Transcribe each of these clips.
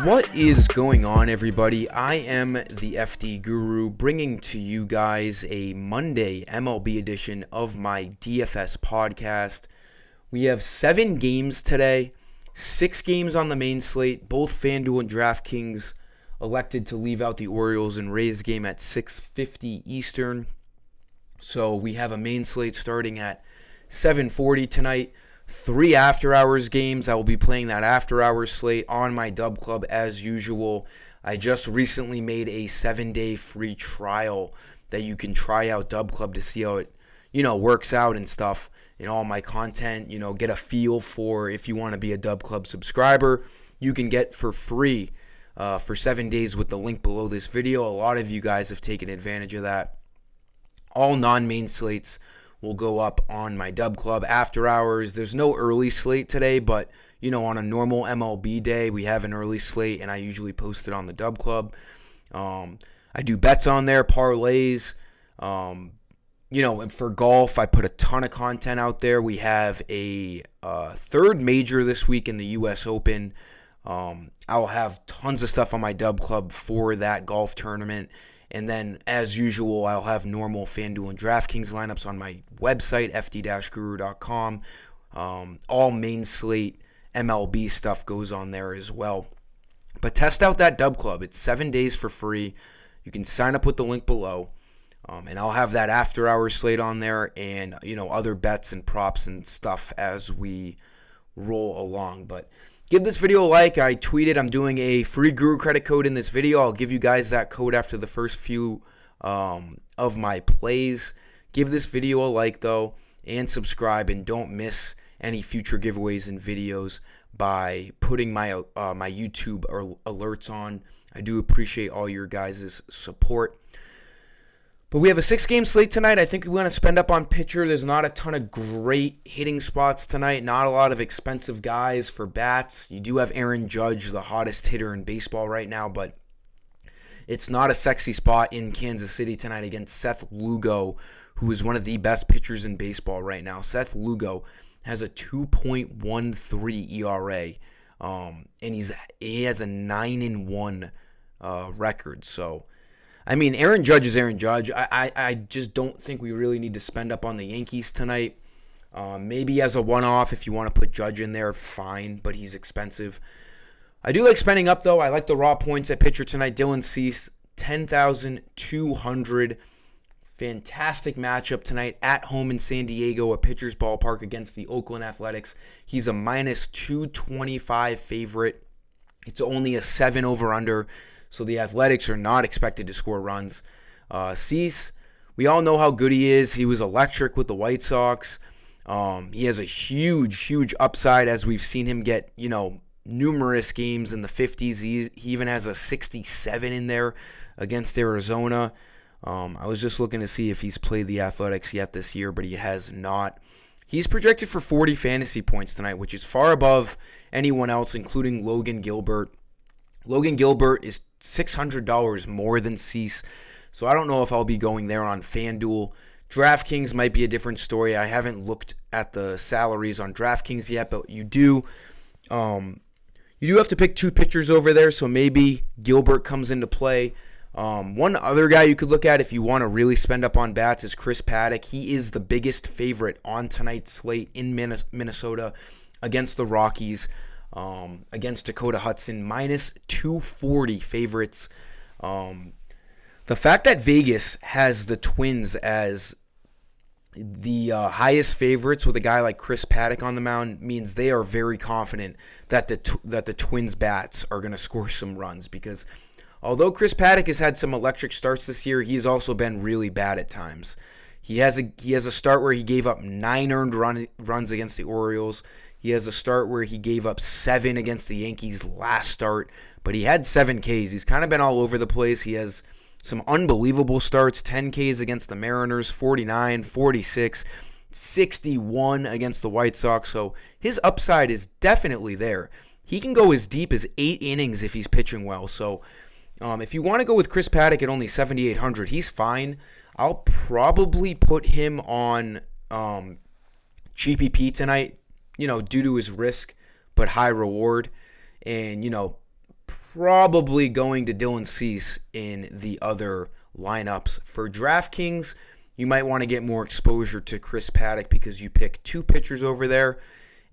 What is going on, everybody? I am the FDGURU, bringing to you guys a Monday MLB edition of my DFS podcast. We have 7 games today, 6 games on the main slate. Both FanDuel and DraftKings elected to leave out the Orioles and Rays game at 6:50 Eastern. So we have a main slate starting at 7:40 tonight. 3 after-hours games. I will be playing that after-hours slate on my Dub Club as usual. I just recently made a 7-day free trial that you can try out Dub Club to see how it, works out and stuff in all my content. Get a feel for if you want to be a Dub Club subscriber. You can get for free for 7 days with the link below this video. A lot of you guys have taken advantage of that. All non-main slates will go up on my Dub Club after hours. There's no early slate today, but on a normal MLB day, we have an early slate, and I usually post it on the Dub Club. I do bets on there, parlays. And for golf, I put a ton of content out there. We have a third major this week in the U.S. Open. I'll have tons of stuff on my Dub Club for that golf tournament. And then, as usual, I'll have normal FanDuel and DraftKings lineups on my website, FD-GURU.com. All main slate MLB stuff goes on there as well. But test out that Dub Club. It's 7 days for free. You can sign up with the link below. And I'll have that after-hours slate on there and, other bets and props and stuff as we roll along. But give this video a like. I tweeted I'm doing a free Guru credit code in this video. I'll give you guys that code after the first few of my plays. Give this video a like, though, and subscribe. And don't miss any future giveaways and videos by putting my my YouTube alerts on. I do appreciate all your guys' support. But we have a 6-game slate tonight. I think we want to spend up on pitcher. There's not a ton of great hitting spots tonight. Not a lot of expensive guys for bats. You do have Aaron Judge, the hottest hitter in baseball right now, but it's not a sexy spot in Kansas City tonight against Seth Lugo, who is one of the best pitchers in baseball right now. Seth Lugo has a 2.13 ERA, and he has a 9-1 record. So, Aaron Judge is Aaron Judge. I just don't think we really need to spend up on the Yankees tonight. Maybe as a one-off, if you want to put Judge in there, fine, but he's expensive. I do like spending up, though. I like the raw points at pitcher tonight. Dylan Cease, 10,200. Fantastic matchup tonight at home in San Diego, a pitcher's ballpark against the Oakland Athletics. He's a minus 225 favorite. It's only a 7 over-under. So the Athletics are not expected to score runs. Cease, we all know how good he is. He was electric with the White Sox. He has a huge upside, as we've seen him get, numerous games in the 50s. He even has a 67 in there against Arizona. I was just looking to see if he's played the Athletics yet this year, but he has not. He's projected for 40 fantasy points tonight, which is far above anyone else, including Logan Gilbert. Logan Gilbert is $600 more than Cease, so I don't know if I'll be going there on FanDuel. DraftKings might be a different story. I haven't looked at the salaries on DraftKings yet, but you do have to pick 2 pitchers over there, so maybe Gilbert comes into play. One other guy you could look at if you want to really spend up on bats is Chris Paddack. He is the biggest favorite on tonight's slate in Minnesota against the Rockies. Against Dakota Hudson, minus 240 favorites. The fact that Vegas has the Twins as the highest favorites with a guy like Chris Paddack on the mound means they are very confident that the Twins bats are going to score some runs, because although Chris Paddack has had some electric starts this year, he's also been really bad at times. He has a start where he gave up 9 earned runs against the Orioles. He has a start where he gave up 7 against the Yankees last start, but he had 7 Ks. He's kind of been all over the place. He has some unbelievable starts, 10 Ks against the Mariners, 49, 46, 61 against the White Sox. So his upside is definitely there. He can go as deep as 8 innings if he's pitching well. So if you want to go with Chris Paddack at only 7,800, he's fine. I'll probably put him on GPP tonight, due to his risk, but high reward. And, probably going to Dylan Cease in the other lineups. For DraftKings, you might want to get more exposure to Chris Paddock because you pick two pitchers over there.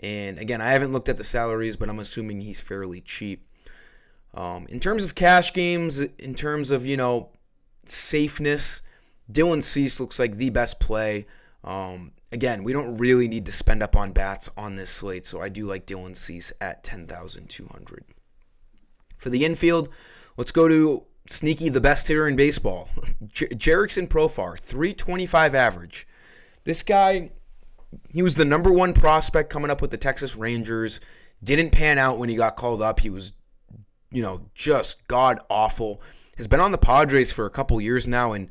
And again, I haven't looked at the salaries, but I'm assuming he's fairly cheap. In terms of cash games, in terms of, safeness, Dylan Cease looks like the best play. Again, we don't really need to spend up on bats on this slate, so I do like Dylan Cease at 10,200. For the infield, let's go to sneaky the best hitter in baseball. Jerickson Profar, 325 average. This guy, he was the number one prospect coming up with the Texas Rangers. Didn't pan out when he got called up. He was, just god-awful. Has been on the Padres for a couple years now and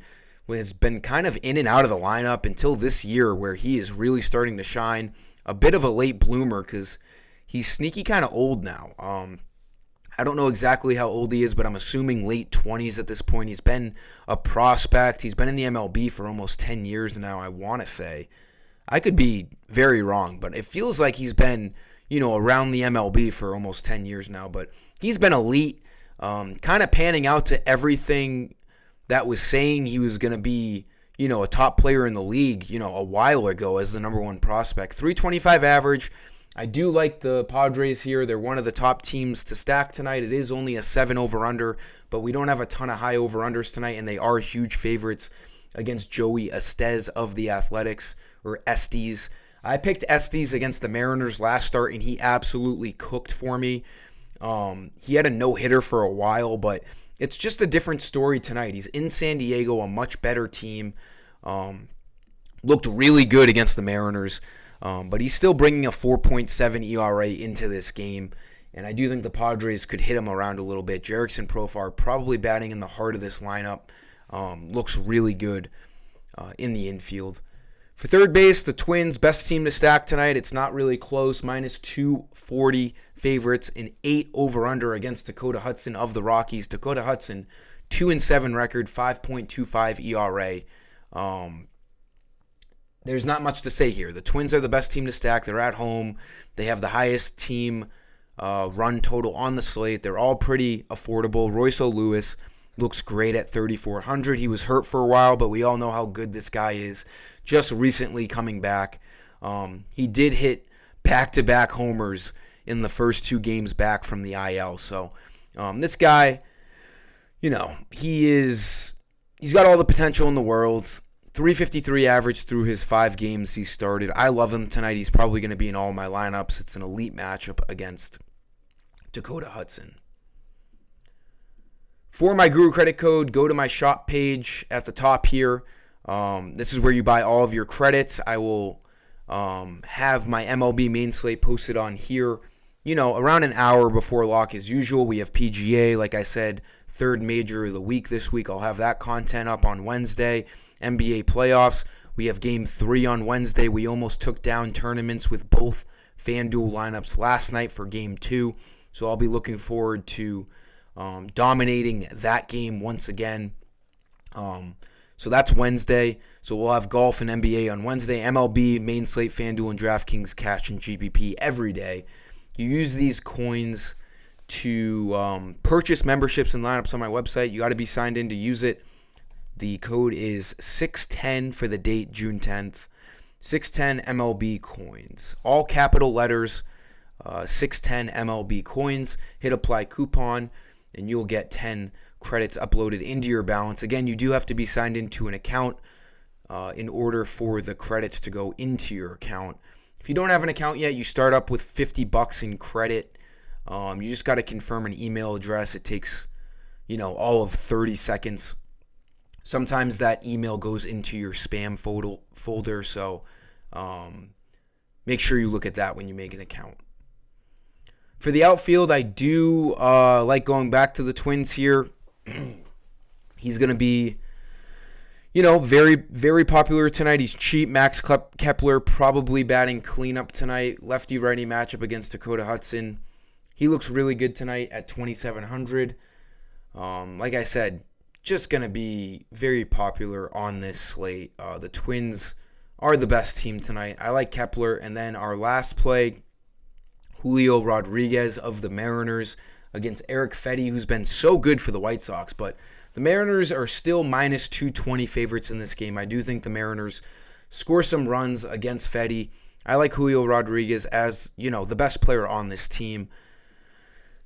has been kind of in and out of the lineup until this year where he is really starting to shine. A bit of a late bloomer because he's sneaky kind of old now. I don't know exactly how old he is, but I'm assuming late 20s at this point. He's been a prospect. He's been in the MLB for almost 10 years now, I want to say. I could be very wrong, but it feels like he's been, around the MLB for almost 10 years now. But he's been elite, kind of panning out to everything that was saying he was going to be, a top player in the league, a while ago as the number one prospect. 325 average. I do like the Padres here. They're one of the top teams to stack tonight. It is only a 7 over-under, but we don't have a ton of high over-unders tonight, and they are huge favorites against Joey Estes of the Athletics, or Estes. I picked Estes against the Mariners last start, and he absolutely cooked for me. He had a no-hitter for a while, but it's just a different story tonight. He's in San Diego, a much better team. Looked really good against the Mariners, but he's still bringing a 4.7 ERA into this game, and I do think the Padres could hit him around a little bit. Jerickson Profar probably batting in the heart of this lineup. Looks really good in the infield. For third base, the Twins, best team to stack tonight. It's not really close. Minus 240 favorites, an 8 over-under against Dakota Hudson of the Rockies. Dakota Hudson, 2-7 record, 5.25 ERA. There's not much to say here. The Twins are the best team to stack. They're at home. They have the highest team run total on the slate. They're all pretty affordable. Royce O'Lewis looks great at 3,400. He was hurt for a while, but we all know how good this guy is. Just recently coming back. He did hit back-to-back homers in the first 2 games back from the IL. So this guy, he's got all the potential in the world. 353 average through his 5 games he started. I love him tonight. He's probably going to be in all my lineups. It's an elite matchup against Dakota Hudson. For my Guru credit code, go to my shop page at the top here. This is where you buy all of your credits. I will have my MLB main slate posted on here, around an hour before lock as usual. We have PGA, like I said, third major of the week this week. I'll have that content up on Wednesday. NBA playoffs. We have game 3 on Wednesday. We almost took down tournaments with both FanDuel lineups last night for game 2. So I'll be looking forward to dominating that game once again. So that's Wednesday. So we'll have golf and NBA on Wednesday. MLB, main slate, FanDuel, and DraftKings, cash, and GPP every day. You use these coins to purchase memberships and lineups on my website. You got to be signed in to use it. The code is 610 for the date, June 10th. 610 MLB coins. All capital letters, 610 MLB coins. Hit apply coupon, and you'll get 10 credits uploaded into your balance. Again, you do have to be signed into an account in order for the credits to go into your account. If you don't have an account yet, you start up with $50 in credit. You just got to confirm an email address. It takes, all of 30 seconds. Sometimes that email goes into your spam folder, so make sure you look at that when you make an account. For the outfield, I do like going back to the Twins here. He's going to be, very, very popular tonight. He's cheap. Max Kepler probably batting cleanup tonight. Lefty-righty matchup against Dakota Hudson. He looks really good tonight at 2,700. Like I said, just going to be very popular on this slate. The Twins are the best team tonight. I like Kepler. And then our last play, Julio Rodriguez of the Mariners against Eric Fedde, who's been so good for the White Sox. But the Mariners are still minus 220 favorites in this game. I do think the Mariners score some runs against Fedde. I like Julio Rodriguez as, the best player on this team.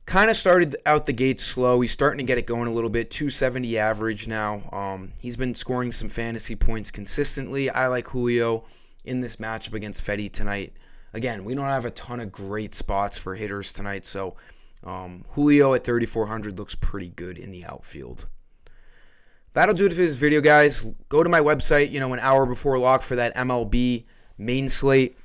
Kind of started out the gate slow. He's starting to get it going a little bit. 270 average now. He's been scoring some fantasy points consistently. I like Julio in this matchup against Fedde tonight. Again, we don't have a ton of great spots for hitters tonight, so Julio at 3,400 looks pretty good in the outfield. That'll do it for this video, guys. Go to my website, an hour before lock for that MLB main slate.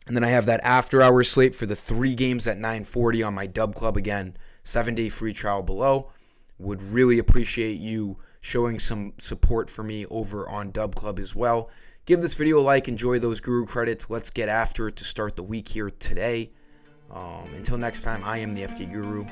And then I have that after-hour slate for the 3 games at 9:40 on my Dub Club. Again, 7-day free trial below. Would really appreciate you showing some support for me over on Dub Club as well. Give this video a like. Enjoy those Guru credits. Let's get after it to start the week here today. Until next time, I am the FD Guru.